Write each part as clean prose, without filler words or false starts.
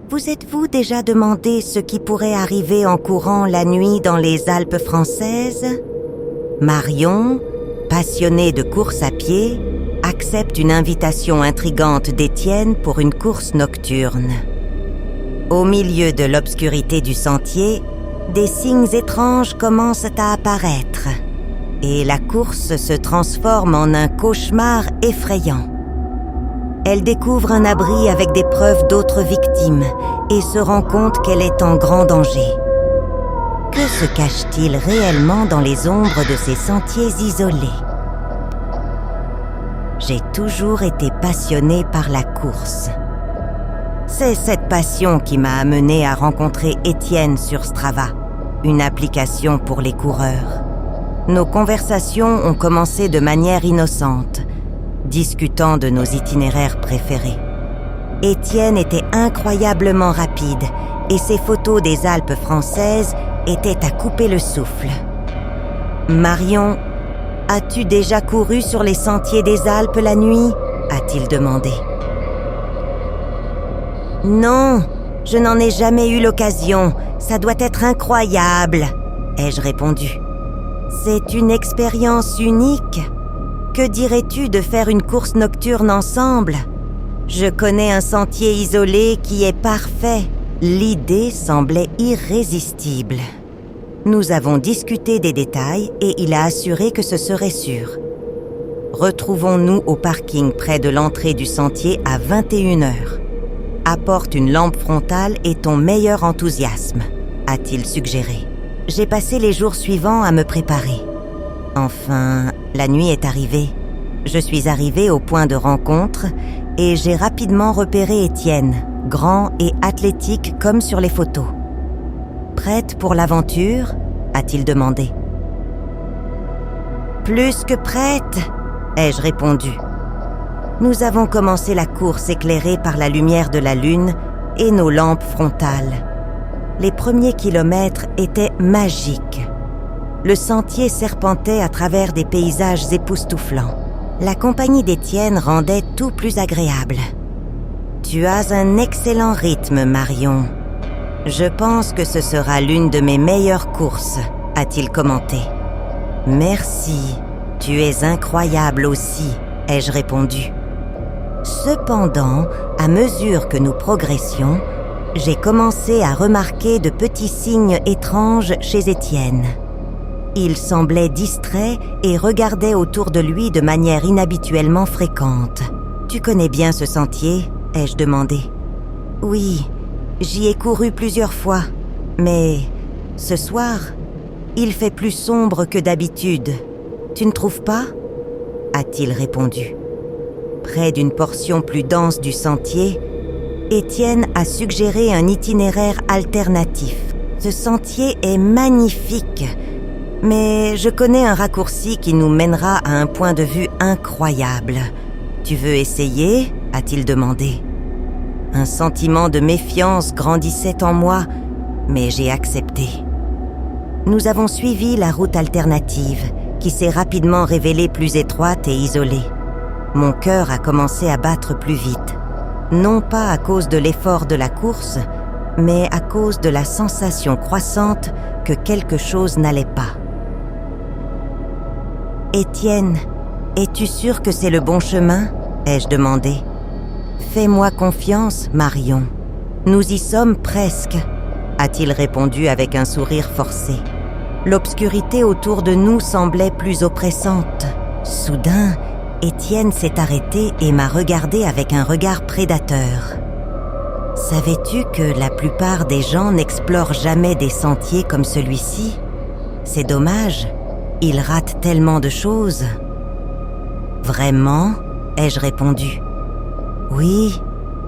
Vous êtes-vous déjà demandé ce qui pourrait arriver en courant la nuit dans les Alpes françaises ? Marion, passionnée de course à pied, accepte une invitation intrigante d'Étienne pour une course nocturne. Au milieu de l'obscurité du sentier, des signes étranges commencent à apparaître et la course se transforme en un cauchemar effrayant. Elle découvre un abri avec des preuves d'autres victimes et se rend compte qu'elle est en grand danger. Que se cache-t-il réellement dans les ombres de ces sentiers isolés ? J'ai toujours été passionnée par la course. C'est cette passion qui m'a amenée à rencontrer Étienne sur Strava, une application pour les coureurs. Nos conversations ont commencé de manière innocente, discutant de nos itinéraires préférés. Étienne était incroyablement rapide et ses photos des Alpes françaises étaient à couper le souffle. Marion, as-tu déjà couru sur les sentiers des Alpes la nuit ? A-t-il demandé. Non, je n'en ai jamais eu l'occasion. Ça doit être incroyable, ai-je répondu. C'est une expérience unique. Que dirais-tu de faire une course nocturne ensemble ? Je connais un sentier isolé qui est parfait. L'idée semblait irrésistible. Nous avons discuté des détails et il a assuré que ce serait sûr. Retrouvons-nous au parking près de l'entrée du sentier à 21h. Apporte une lampe frontale et ton meilleur enthousiasme, a-t-il suggéré. J'ai passé les jours suivants à me préparer. Enfin, la nuit est arrivée. Je suis arrivée au point de rencontre et j'ai rapidement repéré Étienne, grand et athlétique comme sur les photos. « Prête pour l'aventure ?» a-t-il demandé. « Plus que prête !» ai-je répondu. Nous avons commencé la course éclairée par la lumière de la lune et nos lampes frontales. Les premiers kilomètres étaient magiques. Le sentier serpentait à travers des paysages époustouflants. La compagnie d'Étienne rendait tout plus agréable. « Tu as un excellent rythme, Marion. Je pense que ce sera l'une de mes meilleures courses, » a-t-il commenté. « Merci, tu es incroyable aussi, » ai-je répondu. Cependant, à mesure que nous progressions, j'ai commencé à remarquer de petits signes étranges chez Étienne. Il semblait distrait et regardait autour de lui de manière inhabituellement fréquente. « Tu connais bien ce sentier ?» ai-je demandé. « Oui, j'y ai couru plusieurs fois, mais ce soir, il fait plus sombre que d'habitude. Tu ne trouves pas ?» a-t-il répondu. Près d'une portion plus dense du sentier, Étienne a suggéré un itinéraire alternatif. Ce sentier est magnifique, mais je connais un raccourci qui nous mènera à un point de vue incroyable. Tu veux essayer ? A-t-il demandé. Un sentiment de méfiance grandissait en moi, mais j'ai accepté. Nous avons suivi la route alternative, qui s'est rapidement révélée plus étroite et isolée. Mon cœur a commencé à battre plus vite, non pas à cause de l'effort de la course, mais à cause de la sensation croissante que quelque chose n'allait pas. « Étienne, es-tu sûr que c'est le bon chemin ?» ai-je demandé. « Fais-moi confiance, Marion. Nous y sommes presque, » a-t-il répondu avec un sourire forcé. L'obscurité autour de nous semblait plus oppressante. Soudain, Étienne s'est arrêté et m'a regardé avec un regard prédateur. « Savais-tu que la plupart des gens n'explorent jamais des sentiers comme celui-ci ? C'est dommage, ils ratent tellement de choses. »« Vraiment ?» ai-je répondu. « Oui,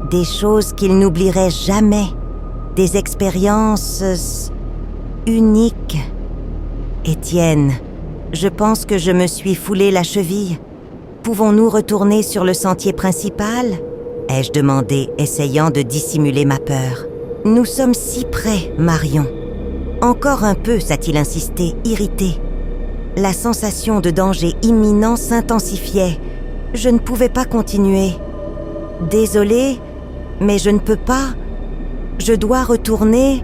des choses qu'ils n'oublieraient jamais, des expériences uniques. Étienne, je pense que je me suis foulé la cheville. Pouvons-nous retourner sur le sentier principal ?» ai-je demandé, essayant de dissimuler ma peur. « Nous sommes si près, Marion. » Encore un peu, s'a-t-il insisté, irrité. La sensation de danger imminent s'intensifiait. Je ne pouvais pas continuer. « Désolée, mais je ne peux pas. » Je dois retourner. »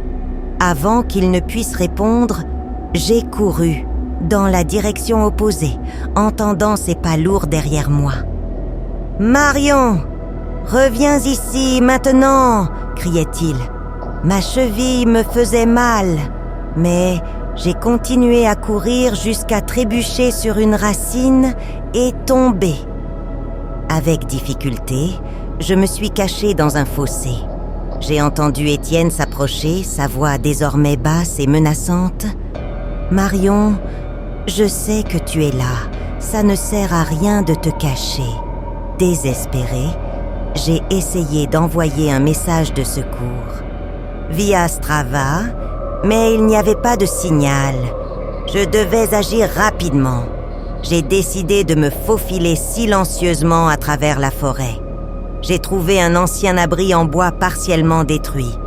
Avant qu'il ne puisse répondre, j'ai couru dans la direction opposée, entendant ses pas lourds derrière moi. « Marion, reviens ici maintenant !» criait-il. Ma cheville me faisait mal, mais j'ai continué à courir jusqu'à trébucher sur une racine et tomber. Avec difficulté, je me suis cachée dans un fossé. J'ai entendu Étienne s'approcher, sa voix désormais basse et menaçante. « Marion, je sais que tu es là. Ça ne sert à rien de te cacher. » Désespérée, j'ai essayé d'envoyer un message de secours. Via Strava, mais il n'y avait pas de signal. Je devais agir rapidement. J'ai décidé de me faufiler silencieusement à travers la forêt. J'ai trouvé un ancien abri en bois partiellement détruit.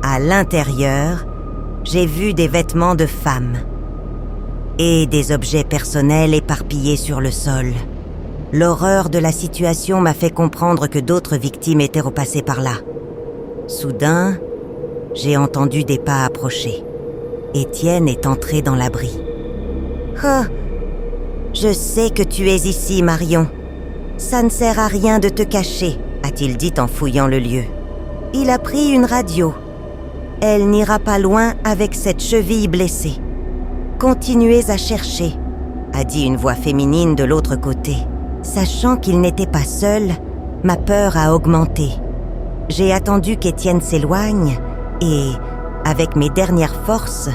À l'intérieur, j'ai vu des vêtements de femmes et des objets personnels éparpillés sur le sol. L'horreur de la situation m'a fait comprendre que d'autres victimes étaient repassées par là. Soudain, j'ai entendu des pas approcher. Étienne est entré dans l'abri. « Oh, je sais que tu es ici, Marion. Ça ne sert à rien de te cacher, » a-t-il dit en fouillant le lieu. Il a pris une radio. Elle n'ira pas loin avec cette cheville blessée. Continuez à chercher, a dit une voix féminine de l'autre côté. Sachant qu'il n'était pas seul, ma peur a augmenté. J'ai attendu qu'Étienne s'éloigne et, avec mes dernières forces,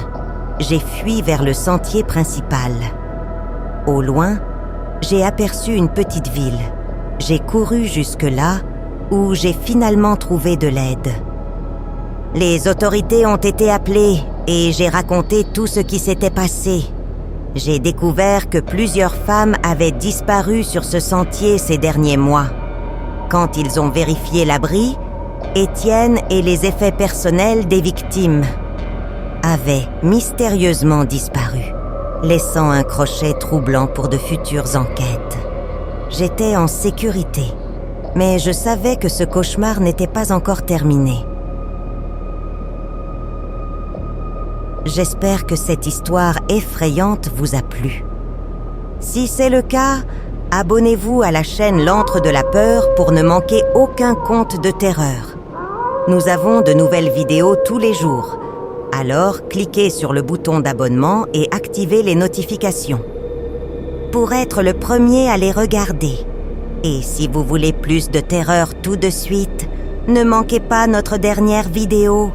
j'ai fui vers le sentier principal. Au loin, j'ai aperçu une petite ville. J'ai couru jusque-là, où j'ai finalement trouvé de l'aide. Les autorités ont été appelées et j'ai raconté tout ce qui s'était passé. J'ai découvert que plusieurs femmes avaient disparu sur ce sentier ces derniers mois. Quand ils ont vérifié l'abri, Étienne et les effets personnels des victimes avaient mystérieusement disparu, laissant un crochet troublant pour de futures enquêtes. J'étais en sécurité, mais je savais que ce cauchemar n'était pas encore terminé. J'espère que cette histoire effrayante vous a plu. Si c'est le cas, abonnez-vous à la chaîne L'Antre de la Peur pour ne manquer aucun conte de terreur. Nous avons de nouvelles vidéos tous les jours, alors cliquez sur le bouton d'abonnement et activez les notifications pour être le premier à les regarder. Et si vous voulez plus de terreur tout de suite, ne manquez pas notre dernière vidéo.